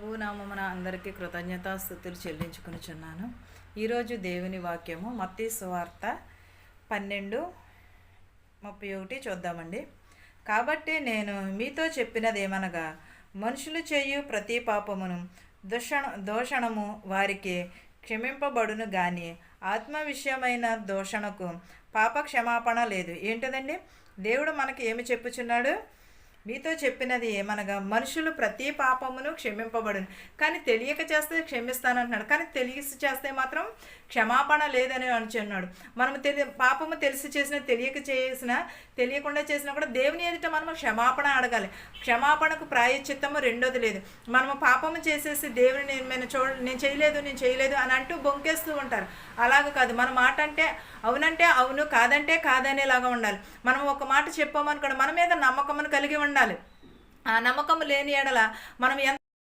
ప్రభునామమున అందరికీ కృతజ్ఞతాస్తుతులు చెల్లించుకొనుచున్నాను. ఈరోజు దేవుని వాక్యము మత్తయి సువార్త 12:31 చూద్దామండి. కాబట్టి నేను మీతో చెప్పినదేమనగా, మనుషులు చేయు ప్రతి పాపమును దూషణము వారికి క్షమింపబడును గాని ఆత్మ విషయమైన దూషణకు పాప క్షమాపణ లేదు. ఏంటిదండి? దేవుడు మనకి ఏమి చెప్పుచున్నాడు? మీతో చెప్పినది ఏమనగా, మనుషులు ప్రతి పాపమును క్షమింపబడును, కానీ తెలియక చేస్తే క్షమిస్తానంటున్నాడు, కానీ తెలిసి చేస్తే మాత్రం క్షమాపణ లేదని అంటున్నాడు. మనం పాపము తెలిసి చేసిన, తెలియక చేసిన, తెలియకుండా చేసినా కూడా దేవుని ఎదుట మనము క్షమాపణ అడగాలి. క్షమాపణకు ప్రాయశ్చిత్తము రెండోది లేదు. మనము పాపము చేసేసి దేవుని నేను చేయలేదు అని అంటూ బొంకేస్తూ ఉంటారు. అలాగ కాదు. మన మాట అంటే అవునంటే అవును, కాదంటే కాదనేలాగా ఉండాలి. మనం ఒక మాట చెప్పామనుకోండి, మన మీద నమ్మకమును కలిగి ఉండాలి. ఆ నమ్మకం లేని ఎడల మనం ఎంత